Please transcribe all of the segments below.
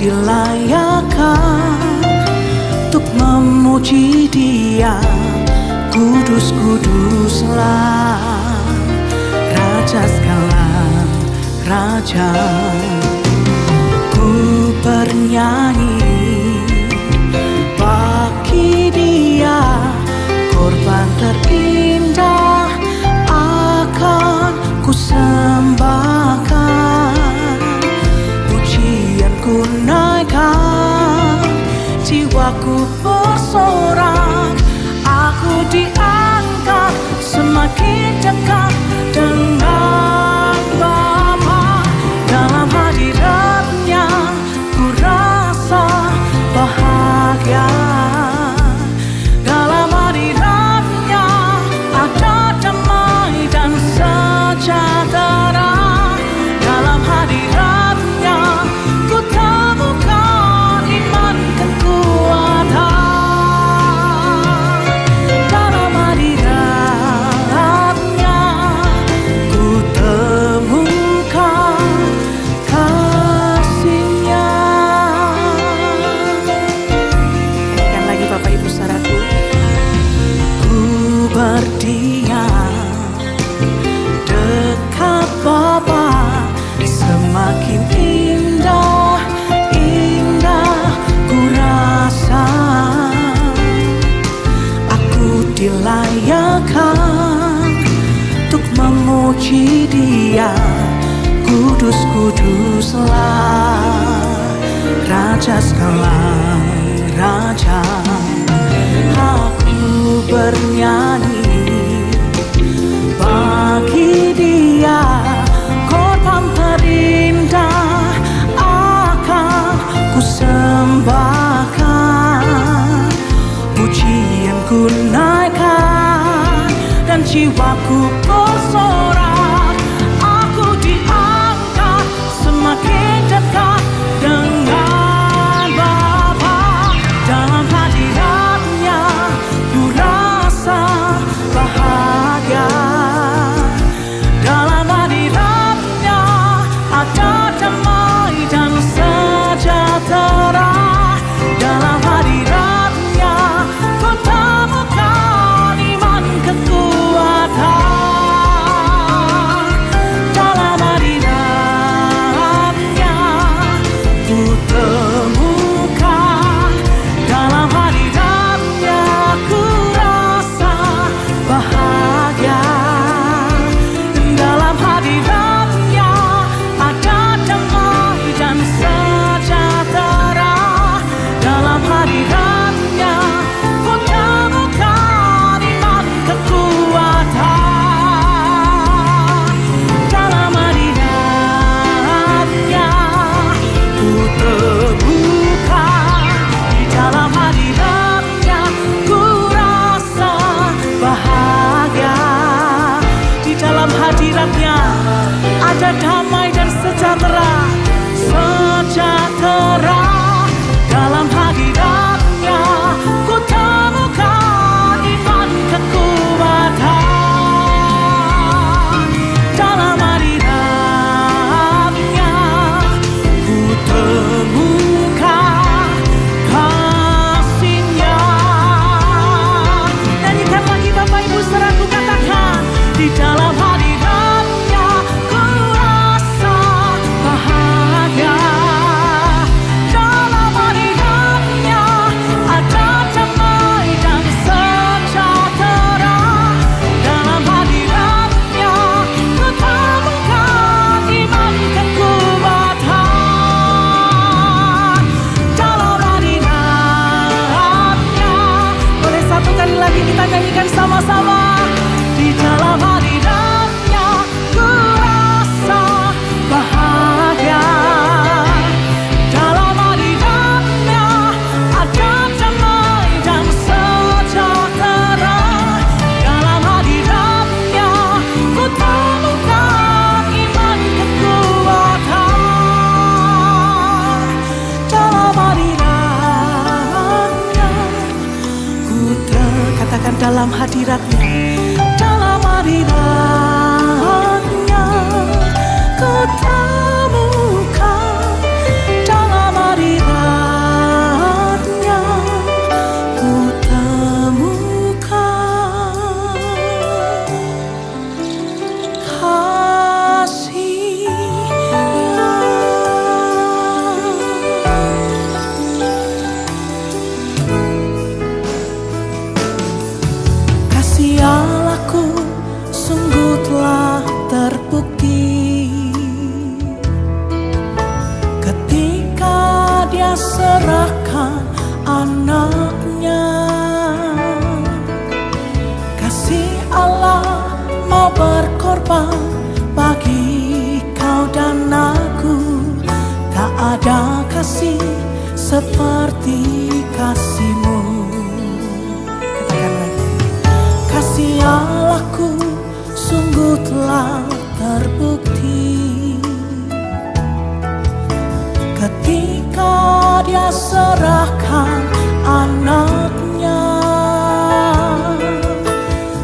dilayakan untuk memuji Dia. Kudus, kuduslah Raja segala raja. Ku bernyanyi bagi Dia, korban terindah akan ku sembahkan. Pujianku naikkan, jiwaku bersorak, aku diangkat semakin dekat dengan Bapa. Dalam hadirat-Nya ku rasa bahagia. Dalam hadirat-Nya ada damai dan sejahtera. Dalam hadirat-Nya ku temukan iman kekuatan. Dalam hadirat-Nya ku temukan kasih-Nya. Nyanyikan lagi Bapak Ibu saudaraku. Ku berdiam dekat Bapa, semakin indah, indah ku rasa. Aku dilayakan untuk memuji Dia. Kudus, kuduslah Raja segala raja. Aku bernyanyi bagi Dia, korban terindah akan ku sembahkan. Pujianku naikkan dan jiwaku bersorak, aku diangkat semakin dekat dengan Bapa. Dalam hadirat-Nya ku rasa bahagia. Dalam hadirat-Nya ada damai dan sejahtera. Dalam hadirat-Nya ku temukan iman kekuatan. Dalam hadirat-Nya ku temukan. Dalam hadirat-Nya ku rasa bahagia. Dalam hadirat-Nya ada damai dan sejahtera. Dalam hadirat-Nya ku temukan iman kekuatan. Dalam hadirat-Nya ku temukan. Di dalam hadirat-Nya ku rasa bahagia. Di dalam hadirat-Nya ada damai dan sejahtera, sejahtera. Dalam hadirat-Nya ku temukan iman kekuatan. Dalam hadirat-Nya ku temukan kasih-Nya. Nyanyikan lagi Bapak Ibu saudaraku, katakan. Di dalam hadirat-Nya ku rasa bahagia. Dalam hadirat-Nya ada damai dan sejahtera. Dalam hadirat-Nya ku temukan iman kekuatan. Dalam hadirat-Nya, boleh satu kali lagi kita nyanyikan sama-sama. Di dalam hadirat-Nya ku rasa bahagia. Dalam hadirat-Nya ada damai dan sejahtera. Dalam hadirat-Nya ku temukan iman kekuatan. Dalam hadirat-Nya ku katakan dalam hadirat-Nya. Dalam hadirat-Nya ku temukan. Dalam hadirat-Nya berkorban bagi kau dan aku. Tak ada kasih seperti kasih-Mu. Katakan lagi. Kasih Allahku sungguh telah terbukti ketika Dia serahkan anaknya.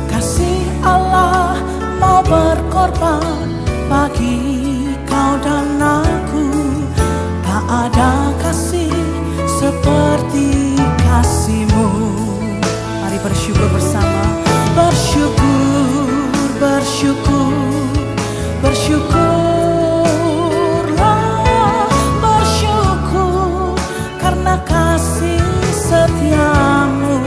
Kasih Allah mau berkorban bagi kau dan aku. Tak ada kasih seperti kasih-Mu. Mari bersyukur bersama. Bersyukur, bersyukur, bersyukurlah, bersyukur karena kasih setia-Mu.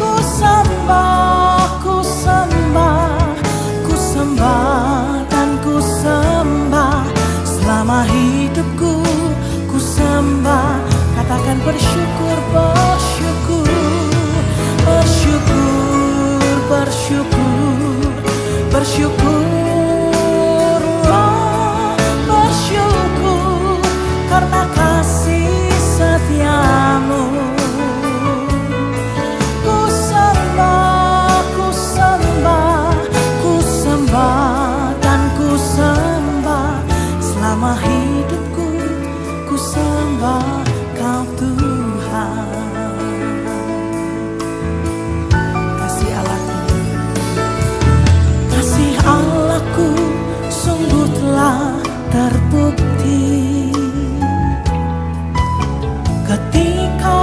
Ku sembah, ku sembah, ku sembah dan ku sembah selama hidupku. Ku sembah, katakan bersyukur, bersyukur, bersyukur, bersyukur, bersyukurlah, bersyukur karena kasih setia-Mu. Ku sembah, ku sembah, ku sembah dan ku sembah selama hidupku. Ku sembah Kau Tuhan. Kasih Allahku, kasih Allahku sungguh telah terbukti ketika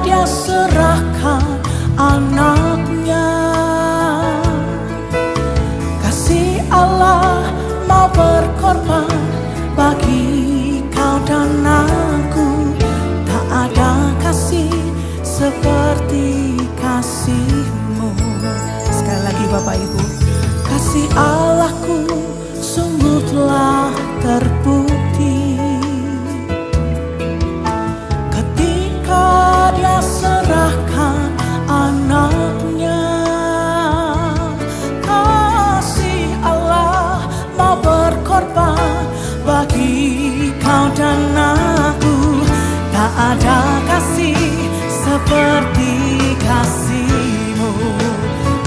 Dia serahkan anaknya. Kasih Allah mau berkorban bagi kau dan aku. Tak ada kasih seperti kasih-Mu. Sekali lagi Bapak Ibu. Kasih Allahku sungguh telah terbukti ketika Dia serahkan anaknya. Kasih Allah mau berkorban bagi kau dan aku. Tak ada kasih seperti kasih-Mu.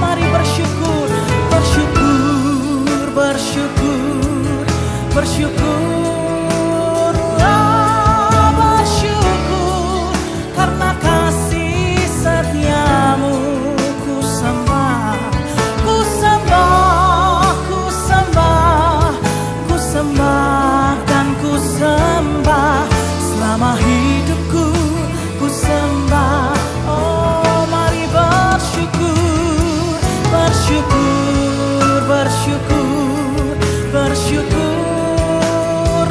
Mari bersyukur, bersyukur, bersyukur, bersyukurlah, bersyukur karena kasih setia-Mu. Ku sembah, ku sembah, ku sembah, ku sembah dan ku sembah selama hidupku. Ku sembah, oh mari bersyukur, bersyukur, bersyukur, bersyukur.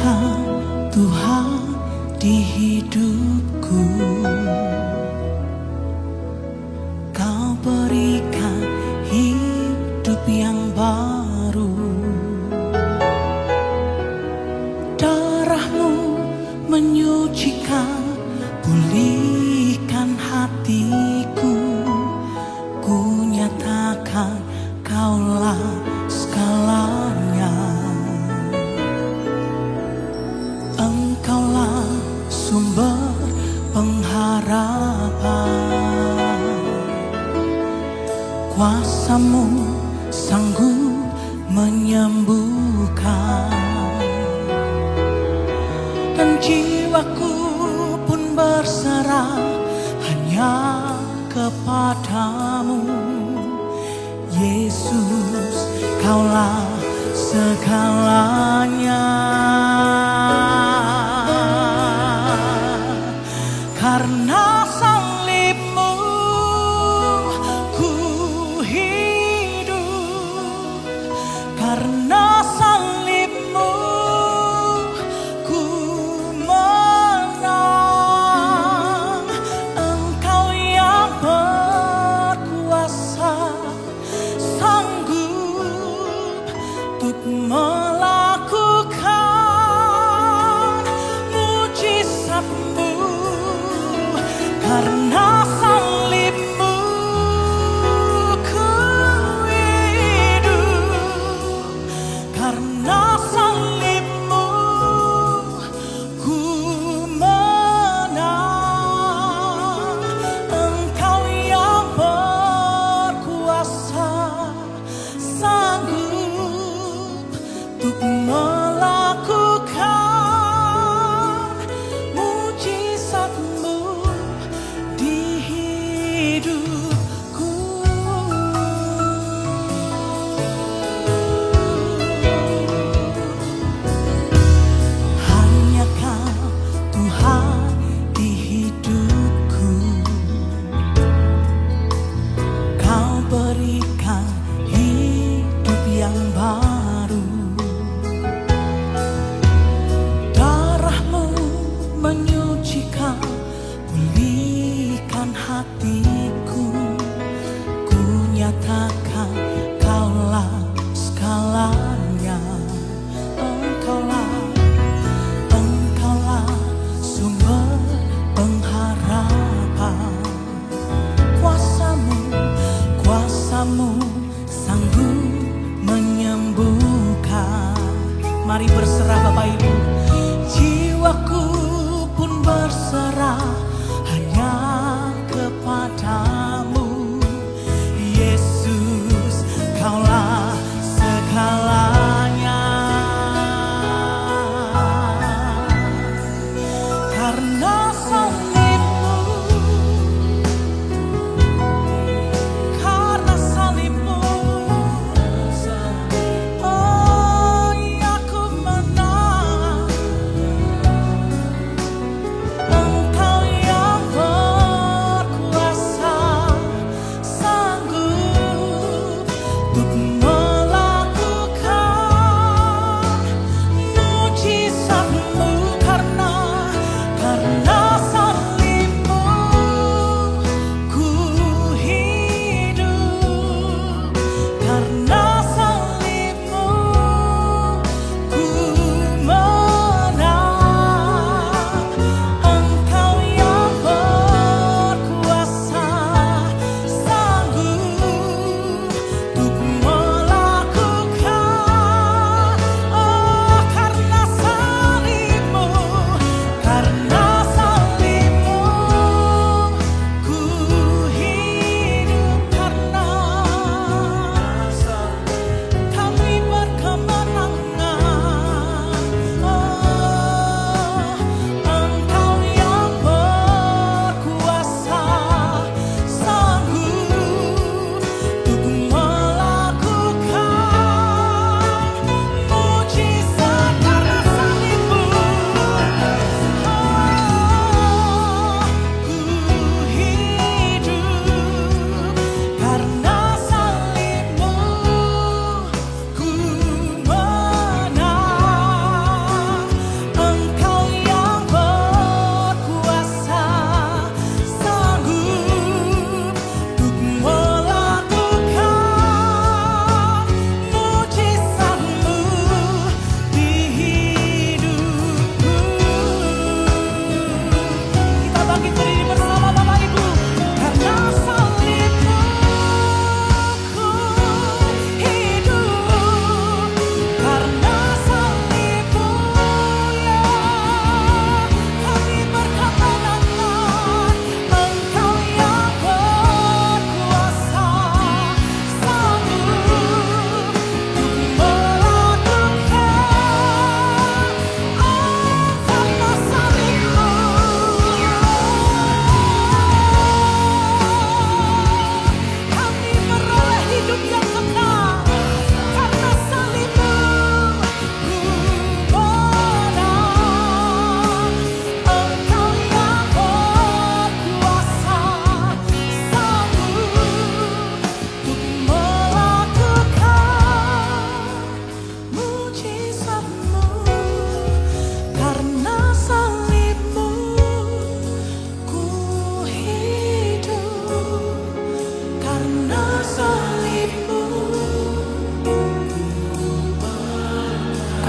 berikan Tuhan di hidupku. Kau berikan hidup yang baru. Darah-Mu menyucikan, pulihkan hatiku. Ku nyatakan Kaulah segalanya. Engkaulah sumber pengharapan. Kuasa-Mu sanggup menyembuhkan, dan jiwaku pun berserah hanya kepadamu. Yesus, Kaulah segalanya. Karena salib-Mu ku hidup, karena salib-Mu ku menang. Engkau yang berkuasa, sanggup untuk melakukan mujizat-Mu. Karena salib-Mu ku hidup, karena salib-Mu ku menang. Engkau yang berkuasa, sanggup untuk melakukan mujizat-Mu di hidupku. Hanya Kau Tuhan di hidupku. Kau berikan hidup yang baru. Darah-Mu menyucikan, pulihkan hatiku. Ku nyatakan Kaulah segalanya. Engkaulah sumber pengharapan. Kuasa-Mu sanggup menyembuhkan. Mari berserah Bapak Ibu. Jiwaku pun berserah hanya kepadamu. Yesus, Kaulah segalanya. Karena salib-Mu, karena salib-Mu, oh ya ku menang.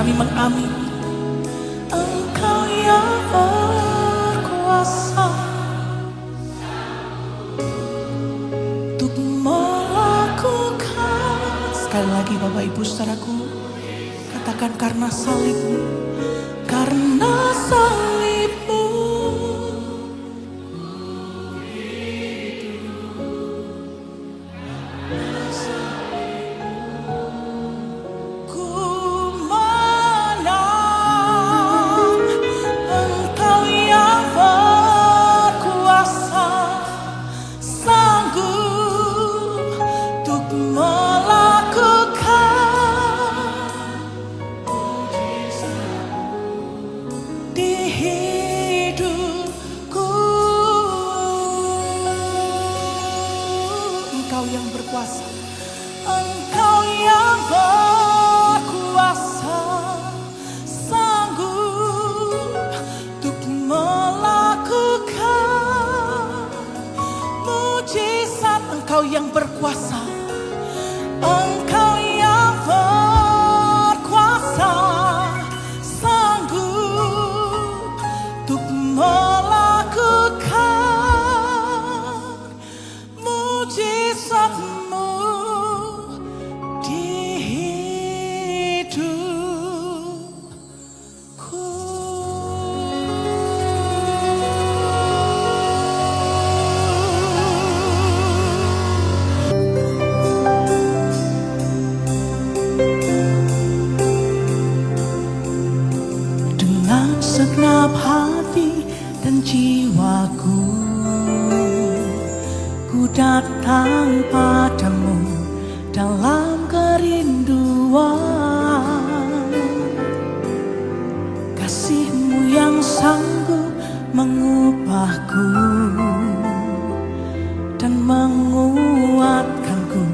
kami mengamini Engkau yang berkuasa untuk melakukan. Sekali lagi Bapak Ibu saudaraku, katakan karena salibmu, karena salibmu ku menang. Engkau yang berkuasa, sanggup untuk melakukan di hidupku. Engkau yang berkuasa, Engkau yang berkuasa, sanggup untuk melakukan mujizat. Engkau yang berkuasa, Engkau yang berkuasa, sanggup untuk melakukan mujizat-Mu di hidupku. Dengan segenap hati dan jiwaku, ku datang padamu dalam kerinduan. Kasih-Mu yang sanggup mengubahku dan menguatkanku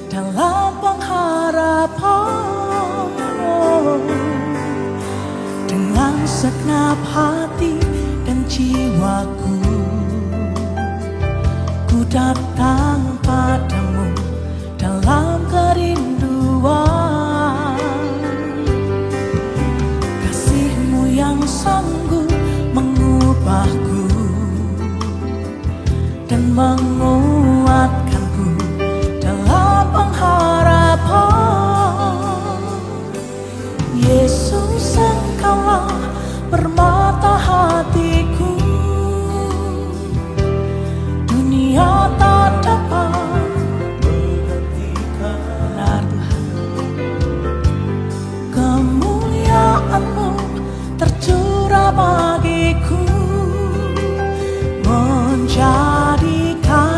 dalam pengharapan. Dengan segenap hati dan jiwaku, ku datang padamu dalam kerinduan. Kasih-Mu yang sanggup mengubahku dan menguatkanku dalam pengharapan. Yesus, Engkaulah permata hatiku, dunia tak dapat menggantikan. Benar Tuhan, kemuliaan-Mu tercurah bagiku, menjadikan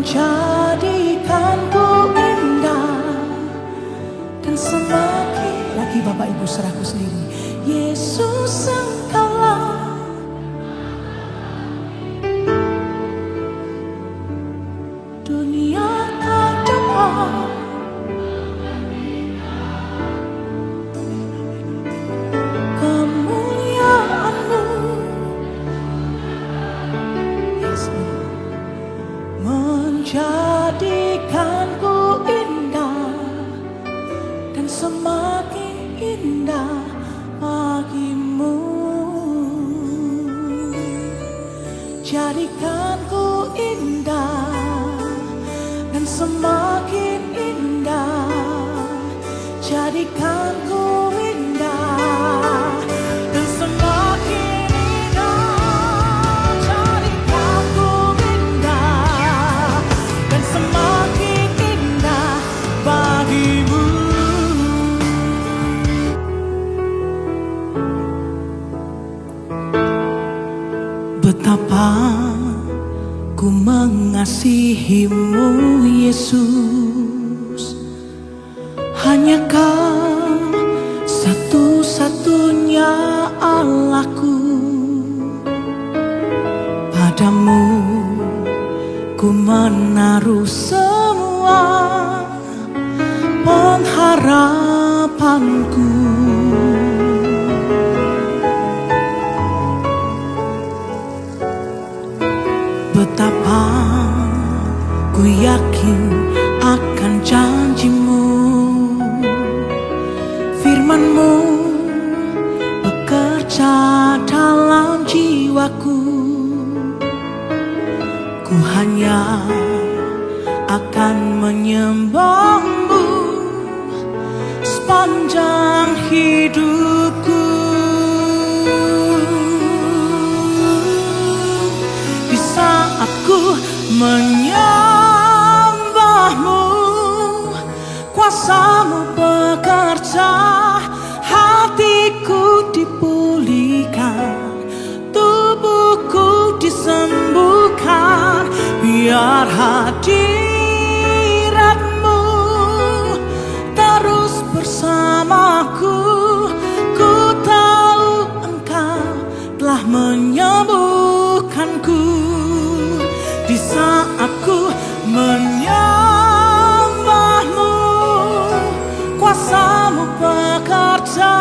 menjadikanku indah dan semakin lagi. Bapak Ibu serahku sendiri. Yesus Engkaulah dunia tak dapat kemuliaan-Mu, menjadikanku indah dan semakin indah bagimu. Jadikanku indah dan semakin indah. Jadikanku indah dan semakin indah. Jadikanku indah dan semakin indah bagimu. Betapa ku mengasihimu Yesus, hanya Kau satu-satunya Allahku. Padamu ku menaruh semua pengharapanku. Betapa ku yakin akan janji-Mu, firman-Mu bekerja dalam jiwaku. Ku hanya akan menyembah-Mu sepanjang hidupku. Di saat ku menyembah-Mu, kuasa-Mu bekerja, hatiku dipulihkan, tubuhku disembuhkan. Biar hadirat-Mu terus bersamaku. Ku tahu Engkau telah menyembuhkanku. Di saat ku menyembah-Mu, kuasa-Mu bekerja,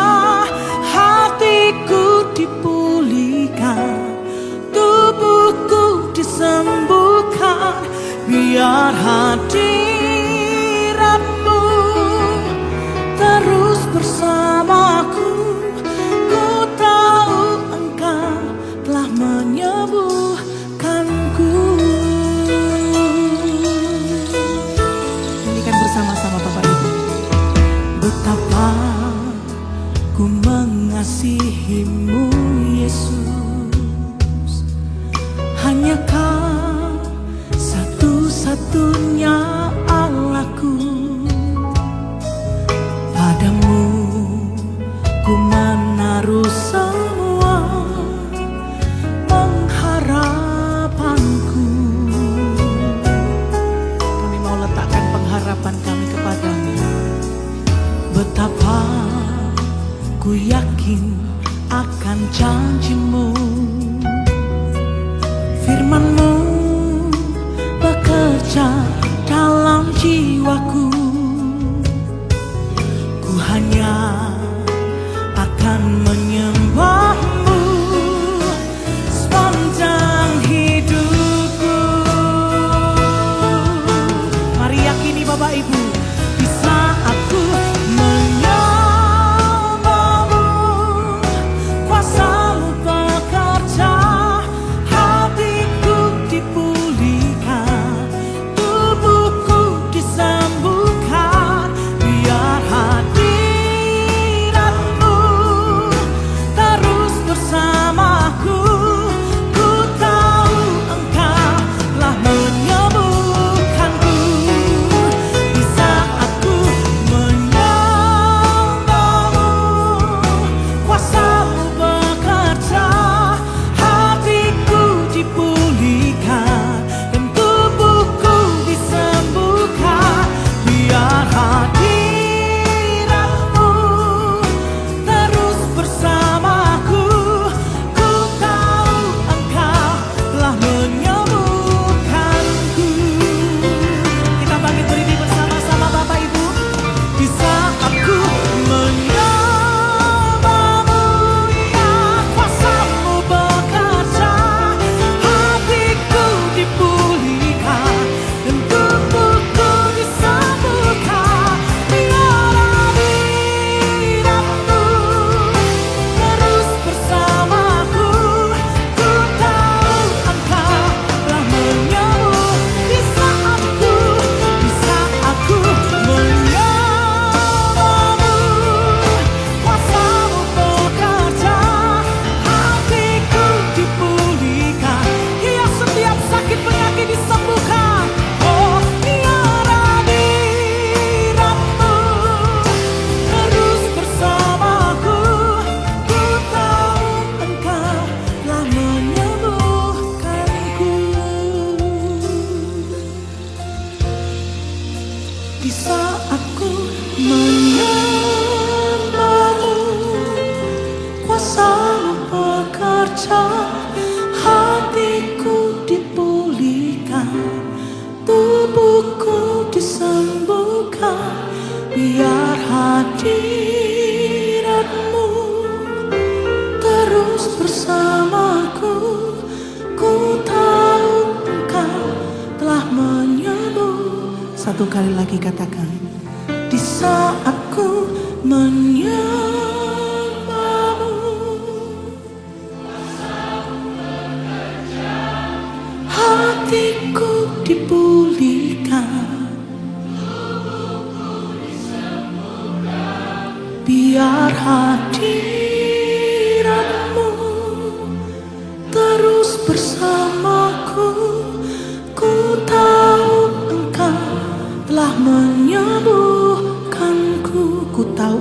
hatiku dipulihkan, tubuhku disembuhkan. Biar hadirat-Mu terus bersamaku. Ku tahu Engkau telah menyembuhkanku. Nyanyikan bersama-sama Bapak Ibu. Betapa ku mengasihimu Yesus, hanya Kau satu-satunya Allahku. Padamu ku menaruh semua pengharapanku. Kami mau letakkan pengharapan kami kepadamu. Betapa ku yakin akan janji-Mu, firman-Mu bekerja dalam jiwaku. Ku hanya akan menyembah-Mu sepanjang hidupku. Mari yakini Bapak Ibu, di saat ku menyembah-Mu, kuasa-Mu bekerja, hatiku dipulihkan, tubuhku disembuhkan. sekali lagi katakan, di saat ku menyembahmu, hatiku dipulihkan, biar hadiratmu terus bersamaku. Ku tahu Engkau telah menyembuhkanku. Ku tahu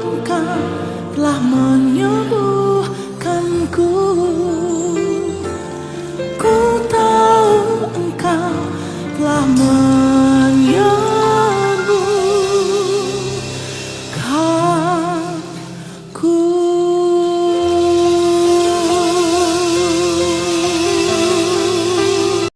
Engkau telah menyembuhkanku. Ku tahu Engkau telah